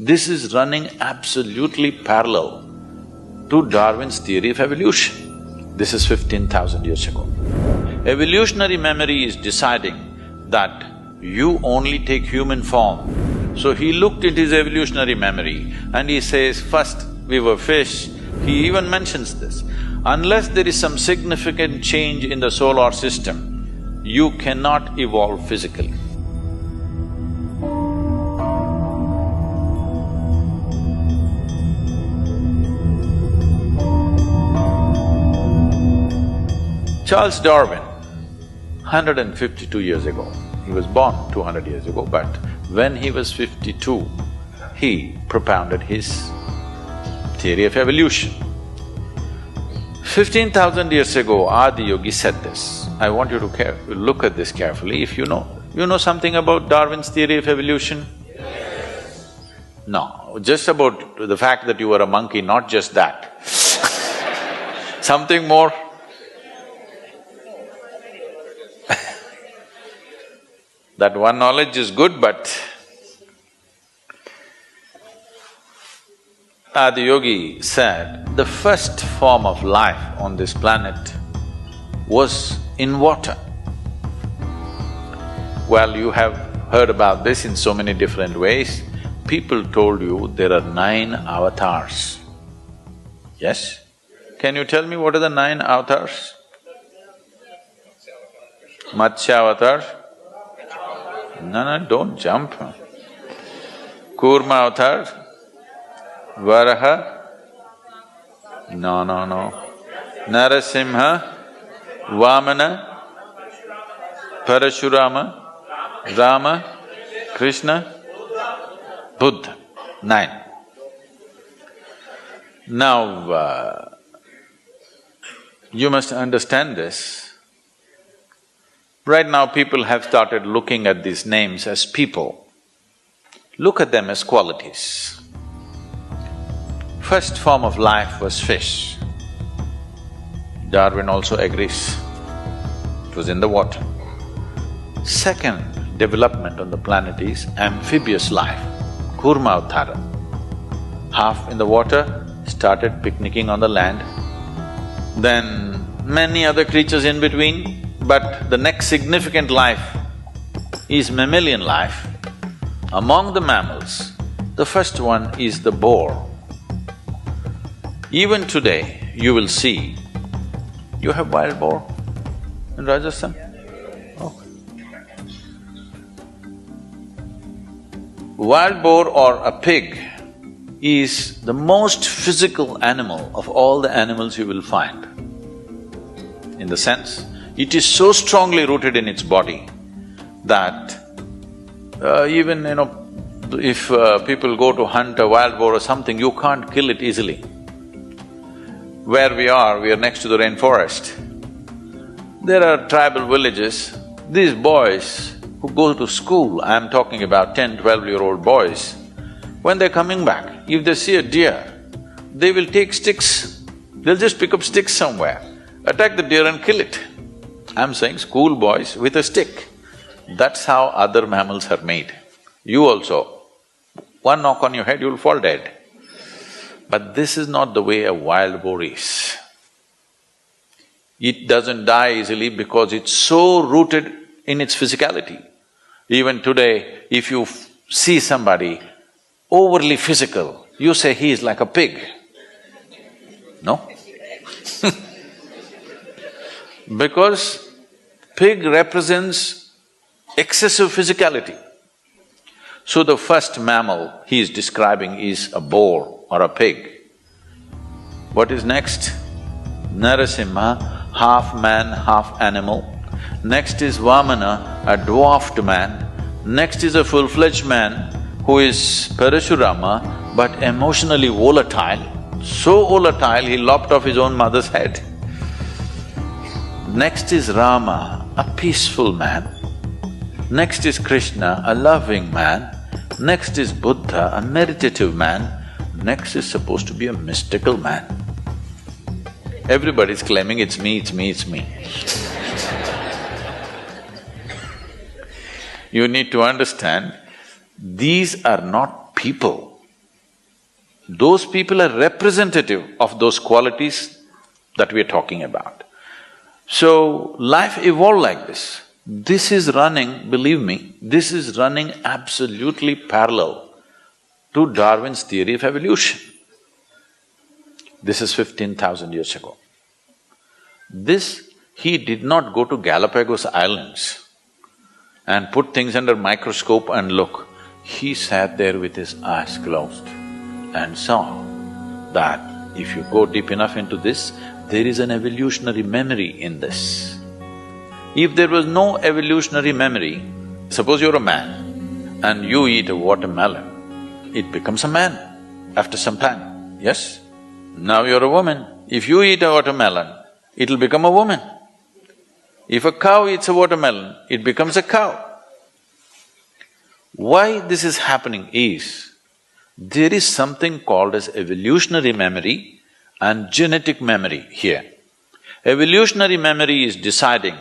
This is running absolutely parallel to Darwin's theory of evolution. This is 15,000 years ago. Evolutionary memory is deciding that you only take human form. So he looked at his evolutionary memory and he says, first we were fish. He even mentions this. Unless there is some significant change in the solar system, you cannot evolve physically. Charles Darwin, 152 years ago, he was born 200 years ago, but when he was 52, he propounded his theory of evolution. 15,000 years ago, Adi Yogi said this. I want you to look at this carefully. If you know something about Darwin's theory of evolution? Yes. No, just about the fact that you were a monkey, not just that. Something more? That one knowledge is good, but Adi Yogi said the first form of life on this planet was in water. Well, you have heard about this in so many different ways. People told you there are 9 avatars. Yes? Can you tell me what are the 9 avatars? Matsya avatar? No, don't jump. Kurma avatar? Varaha? No. Narasimha? Vamana? Parashurama? Rama? Krishna? Buddha. 9. Now, you must understand this. Right now, people have started looking at these names as people. Look at them as qualities. First form of life was fish. Darwin also agrees. It was in the water. Second development on the planet is amphibious life, Kurma Avtara. Half in the water, started picnicking on the land. Then many other creatures in between. But the next significant life is mammalian life. Among the mammals, the first one is the boar. Even today, you will see, you have wild boar in Rajasthan? Okay. Wild boar or a pig is the most physical animal of all the animals you will find. In the sense, it is so strongly rooted in its body that even, if people go to hunt a wild boar or something, you can't kill it easily. Where we are next to the rainforest. There are tribal villages. These boys who go to school, I'm talking about 10, 12-year-old boys, when they're coming back, if they see a deer, they will take sticks, they'll just pick up sticks somewhere, attack the deer and kill it. I'm saying school boys with a stick. That's how other mammals are made. You also, one knock on your head, you'll fall dead. But this is not the way a wild boar is. It doesn't die easily because it's so rooted in its physicality. Even today, if you see somebody overly physical, you say he is like a pig. No? Because pig represents excessive physicality. So the first mammal he is describing is a boar or a pig. What is next? Narasimha, half man, half animal. Next is Vamana, a dwarfed man. Next is a full-fledged man who is Parashurama but emotionally volatile. So volatile, he lopped off his own mother's head. Next is Rama, a peaceful man. Next is Krishna, a loving man. Next is Buddha, a meditative man. Next is supposed to be a mystical man. Everybody's claiming it's me, it's me, it's me. You need to understand, these are not people. Those people are representative of those qualities that we are talking about. So, life evolved like this. This is running, believe me, this is running absolutely parallel to Darwin's theory of evolution. This is 15,000 years ago. He did not go to Galapagos Islands and put things under microscope and look. He sat there with his eyes closed and saw that if you go deep enough into this, there is an evolutionary memory in this. If there was no evolutionary memory, suppose you're a man and you eat a watermelon, it becomes a man after some time, yes? Now you're a woman, if you eat a watermelon, it'll become a woman. If a cow eats a watermelon, it becomes a cow. Why this is happening is, there is something called as evolutionary memory and genetic memory here. Evolutionary memory is deciding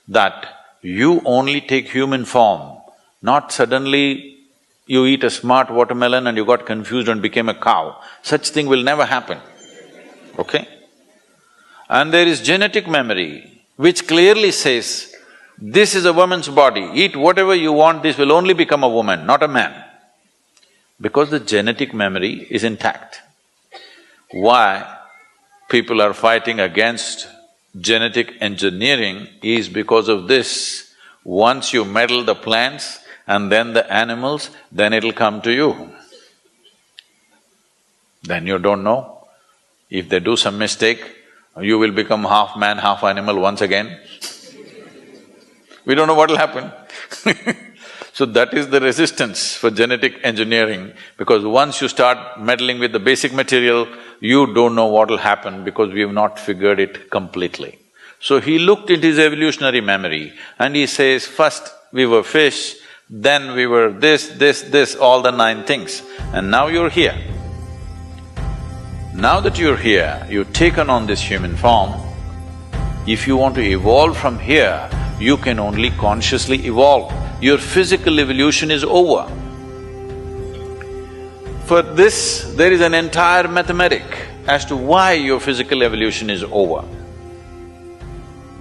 that you only take human form, not suddenly you eat a smart watermelon and you got confused and became a cow. Such thing will never happen, okay? And there is genetic memory, which clearly says, this is a woman's body, eat whatever you want, this will only become a woman, not a man. Because the genetic memory is intact. Why people are fighting against genetic engineering is because of this. Once you meddle the plants and then the animals, then it'll come to you. Then you don't know. If they do some mistake, you will become half man, half animal once again. We don't know what'll happen. So that is the resistance for genetic engineering, because once you start meddling with the basic material, you don't know what'll happen because we have not figured it completely. So he looked at his evolutionary memory and he says, first we were fish, then we were this, all the 9 things, and now you're here. Now that you're here, you've taken on this human form. If you want to evolve from here, you can only consciously evolve. Your physical evolution is over. For this, there is an entire mathematic as to why your physical evolution is over.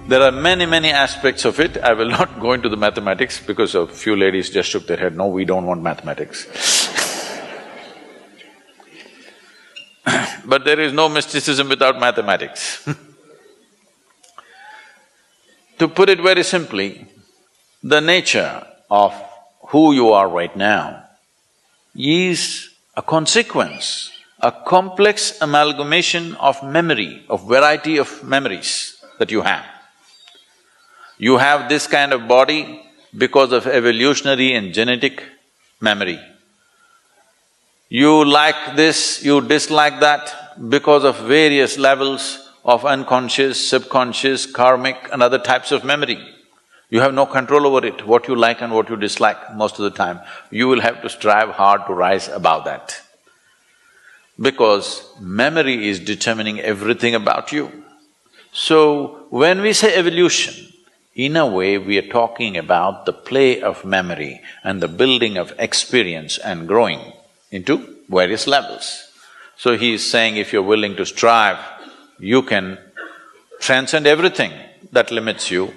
There are many aspects of it. I will not go into the mathematics because a few ladies just shook their head, no, we don't want mathematics. But there is no mysticism without mathematics. To put it very simply, the nature of who you are right now is a consequence, a complex amalgamation of memory, of variety of memories that you have. You have this kind of body because of evolutionary and genetic memory. You like this, you dislike that because of various levels of unconscious, subconscious, karmic and other types of memory. You have no control over it, what you like and what you dislike most of the time. You will have to strive hard to rise above that. Because memory is determining everything about you. So, when we say evolution, in a way we are talking about the play of memory and the building of experience and growing into various levels. So he is saying if you're willing to strive, you can transcend everything that limits you.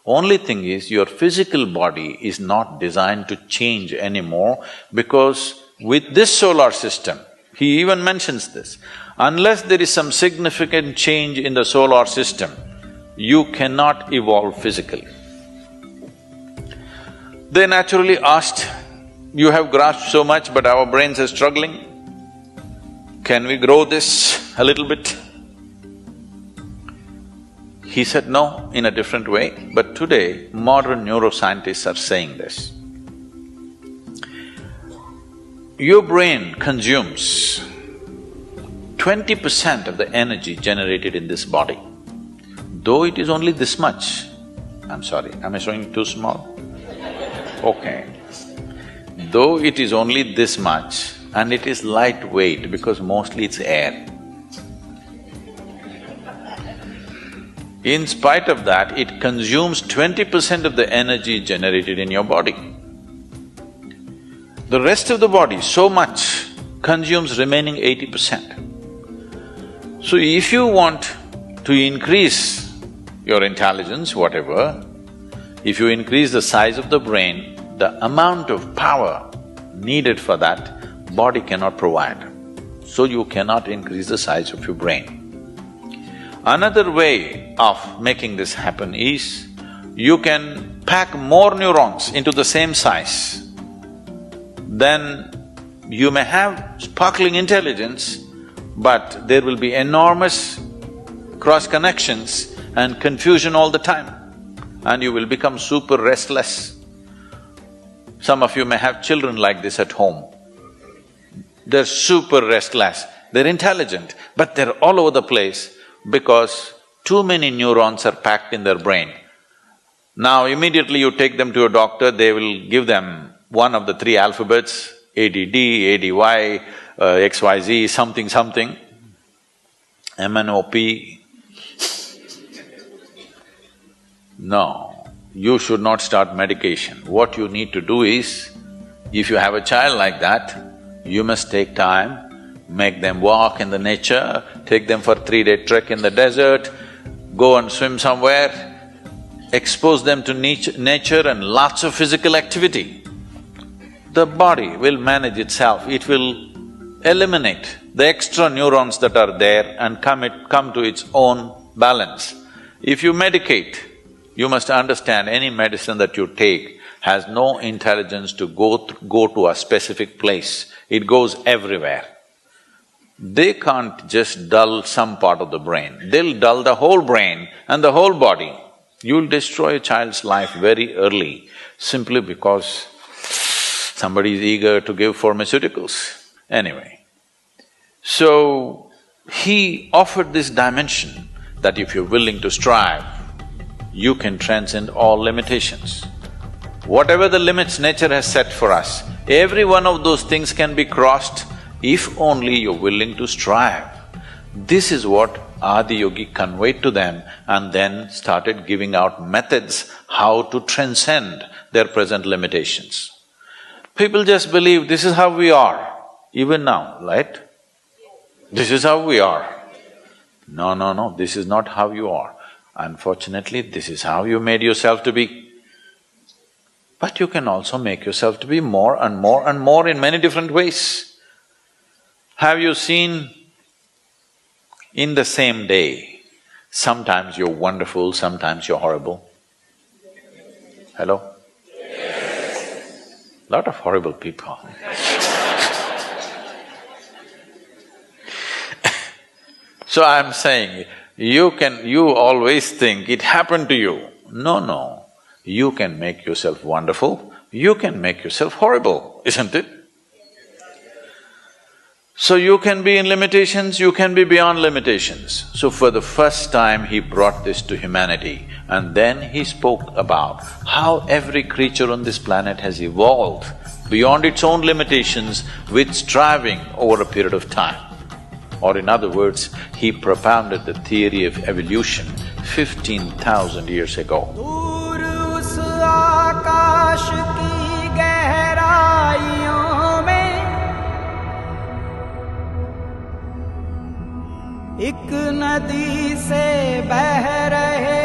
Only thing is, your physical body is not designed to change anymore, because with this solar system, he even mentions this, unless there is some significant change in the solar system, you cannot evolve physically. They naturally asked, you have grasped so much but our brains are struggling, can we grow this a little bit? He said no, in a different way, but today modern neuroscientists are saying this. Your brain consumes 20% of the energy generated in this body. Though it is only this much, I'm sorry, am I showing too small? Okay. Though it is only this much and it is lightweight because mostly it's air, in spite of that, it consumes 20% of the energy generated in your body. The rest of the body, so much, consumes remaining 80%. So if you want to increase your intelligence, whatever, if you increase the size of the brain, the amount of power needed for that, body cannot provide. So you cannot increase the size of your brain. Another way of making this happen is, you can pack more neurons into the same size. Then you may have sparkling intelligence, but there will be enormous cross-connections and confusion all the time, and you will become super restless. Some of you may have children like this at home. They're super restless, they're intelligent, but they're all over the place because too many neurons are packed in their brain. Now immediately you take them to a doctor, they will give them one of the three alphabets, ADD, ADY, XYZ, something something, MNOP. No, you should not start medication. What you need to do is, if you have a child like that, you must take time, make them walk in the nature, take them for 3-day trek in the desert, go and swim somewhere, expose them to nature and lots of physical activity. The body will manage itself, it will eliminate the extra neurons that are there and come to its own balance. If you medicate, you must understand any medicine that you take has no intelligence to go to a specific place, it goes everywhere. They can't just dull some part of the brain, they'll dull the whole brain and the whole body. You'll destroy a child's life very early simply because somebody is eager to give pharmaceuticals. Anyway, so he offered this dimension that if you're willing to strive, you can transcend all limitations. Whatever the limits nature has set for us, every one of those things can be crossed if only you're willing to strive. This is what Adiyogi conveyed to them and then started giving out methods how to transcend their present limitations. People just believe this is how we are, even now, right? This is how we are. No, no, no, this is not how you are. Unfortunately, this is how you made yourself to be. But you can also make yourself to be more and more and more in many different ways. Have you seen in the same day, sometimes you're wonderful, sometimes you're horrible? Hello? Yes. Lot of horrible people. So I'm saying, you always think it happened to you. No, no. You can make yourself wonderful, you can make yourself horrible, isn't it? So you can be in limitations, you can be beyond limitations. So for the first time he brought this to humanity, and then he spoke about how every creature on this planet has evolved beyond its own limitations with striving over a period of time. Or in other words, he propounded the theory of evolution 15,000 years ago. आकाश की गहराइयों में एक नदी से बह रहे